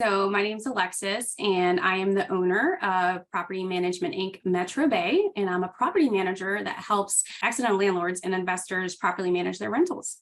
So my name's Alexis, and I am the owner of Property Management Inc. Metro Bay, and I'm a property manager that helps accidental landlords and investors properly manage their rentals.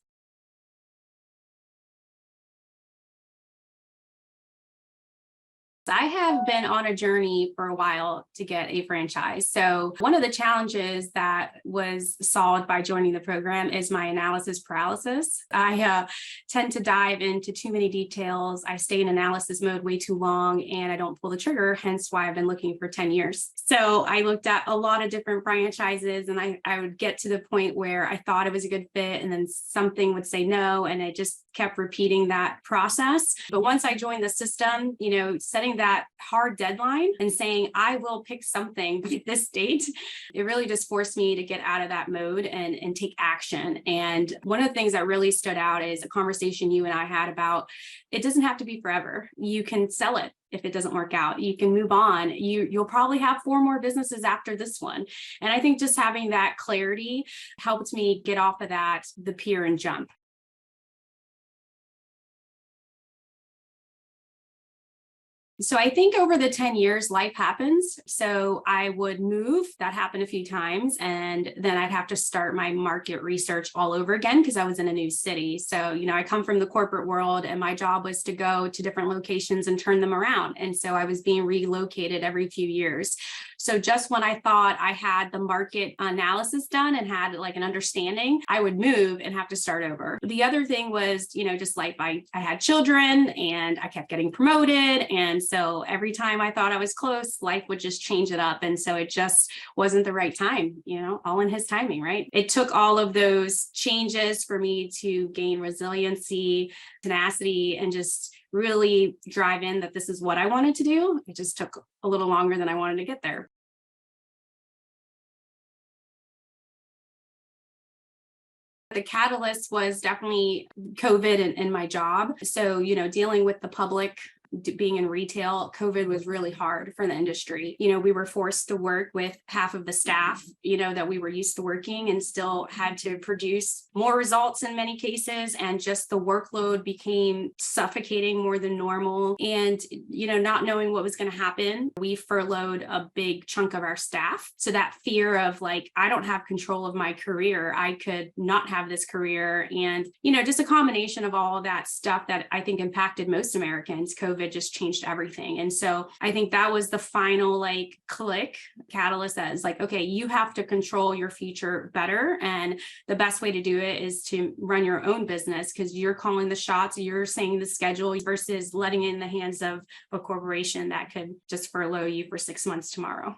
I have been on a journey for a while to get a franchise. So one of the challenges that was solved by joining the program is my analysis paralysis. I tend to dive into too many details. I stay in analysis mode way too long and I don't pull the trigger, hence why I've been looking for 10 years. So I looked at a lot of different franchises and I would get to the point where I thought it was a good fit and then something would say no, and I just kept repeating that process. But once I joined the system, setting that hard deadline and saying, I will pick something by this date, it really just forced me to get out of that mode and take action. And one of the things that really stood out is a conversation you and I had about it doesn't have to be forever. You can sell it if it doesn't work out. You can move on. You'll probably have 4 more businesses after this one. And I think just having that clarity helped me get off of the peer and jump. So I think over the 10 years, life happens. So I would move. That happened a few times. And then I'd have to start my market research all over again because I was in a new city. So, I come from the corporate world and my job was to go to different locations and turn them around. And so I was being relocated every few years. So just when I thought I had the market analysis done and had like an understanding, I would move and have to start over. The other thing was, just like I had children and I kept getting promoted. And so every time I thought I was close, life would just change it up. And so it just wasn't the right time, all in his timing, right? It took all of those changes for me to gain resiliency, tenacity, and just really drive in that this is what I wanted to do. It just took a little longer than I wanted to get there. The catalyst was definitely COVID and my job. So, dealing with the public, being in retail, COVID was really hard for the industry. We were forced to work with half of the staff, that we were used to working and still had to produce more results in many cases. And just the workload became suffocating more than normal. And, not knowing what was going to happen, we furloughed a big chunk of our staff. So that fear of I don't have control of my career. I could not have this career. And, just a combination of all of that stuff that I think impacted most Americans. COVID just changed everything. And so I think that was the final click catalyst that is okay, you have to control your future better. And the best way to do it is to run your own business because you're calling the shots, you're saying the schedule versus letting it in the hands of a corporation that could just furlough you for 6 months tomorrow.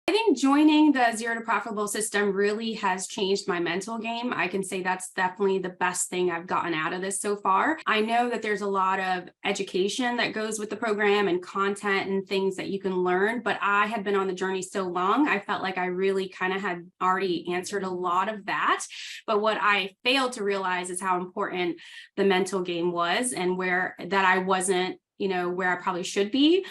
I think joining the Zero to Profitable system really has changed my mental game. I can say that's definitely the best thing I've gotten out of this so far. I know that there's a lot of education that goes with the program and content and things that you can learn, but I had been on the journey so long, I felt like I really kind of had already answered a lot of that. But what I failed to realize is how important the mental game was and where that I wasn't where I probably should be.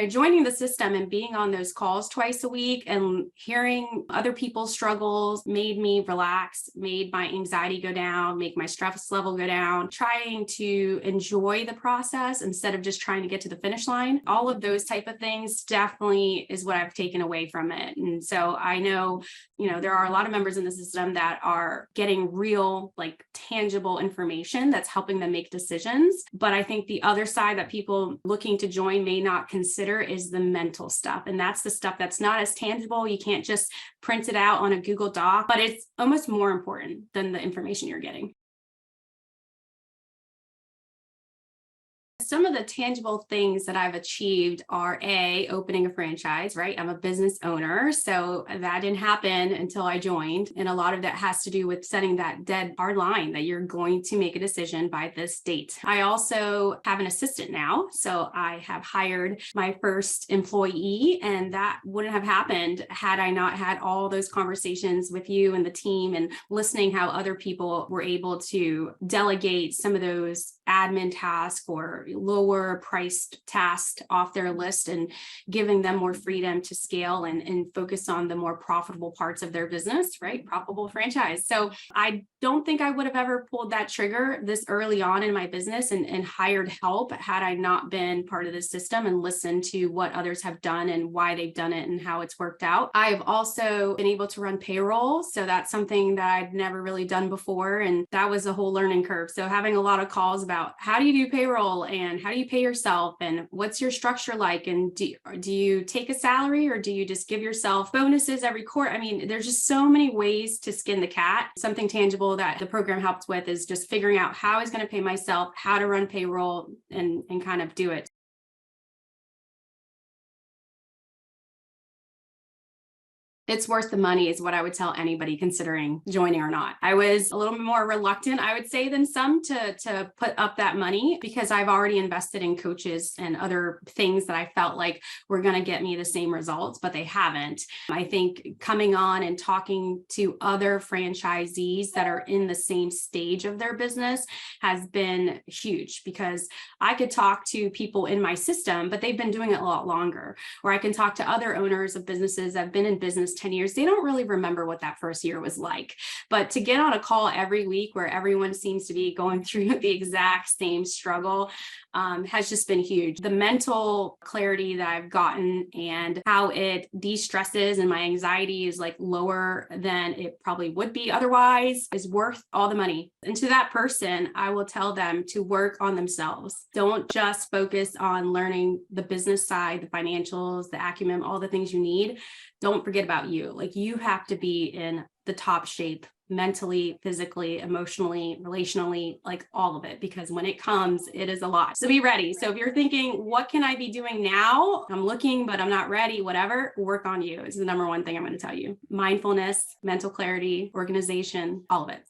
Joining the system and being on those calls twice a week and hearing other people's struggles made me relax, made my anxiety go down, make my stress level go down, trying to enjoy the process instead of just trying to get to the finish line. All of those type of things definitely is what I've taken away from it. And so I know, there are a lot of members in the system that are getting real, tangible information that's helping them make decisions. But I think the other side that people looking to join may not consider is the mental stuff. And that's the stuff that's not as tangible. You can't just print it out on a Google Doc, but it's almost more important than the information you're getting. Some of the tangible things that I've achieved are opening a franchise, right? I'm a business owner. So that didn't happen until I joined. And a lot of that has to do with setting that dead hard line that you're going to make a decision by this date. I also have an assistant now. So I have hired my first employee, and that wouldn't have happened had I not had all those conversations with you and the team and listening how other people were able to delegate some of those admin tasks or lower priced tasks off their list and giving them more freedom to scale and focus on the more profitable parts of their business, right? Profitable franchise. So I don't think I would have ever pulled that trigger this early on in my business and hired help had I not been part of the system and listened to what others have done and why they've done it and how it's worked out. I've also been able to run payroll. So that's something that I'd never really done before. And that was a whole learning curve. So having a lot of calls about how do you do payroll and how do you pay yourself and what's your structure like? And do you take a salary or do you just give yourself bonuses every quarter? I mean, there's just so many ways to skin the cat. Something tangible that the program helps with is just figuring out how I was going to pay myself, how to run payroll and kind of do it. It's worth the money is what I would tell anybody considering joining or not. I was a little bit more reluctant, I would say, than some to put up that money because I've already invested in coaches and other things that I felt like were going to get me the same results, but they haven't. I think coming on and talking to other franchisees that are in the same stage of their business has been huge because I could talk to people in my system, but they've been doing it a lot longer. Or I can talk to other owners of businesses that have been in business 10 years, they don't really remember what that first year was like. But to get on a call every week where everyone seems to be going through the exact same struggle has just been huge. The mental clarity that I've gotten and how it de-stresses and my anxiety is like lower than it probably would be otherwise is worth all the money. And to that person, I will tell them to work on themselves. Don't just focus on learning the business side, the financials, the acumen, all the things you need. Don't forget about you. Like you have to be in the top shape mentally, physically, emotionally, relationally, like all of it, because when it comes, it is a lot. So be ready. So if you're thinking, what can I be doing now? I'm looking, but I'm not ready, whatever, work on you is the number one thing I'm going to tell you. Mindfulness, mental clarity, organization, all of it.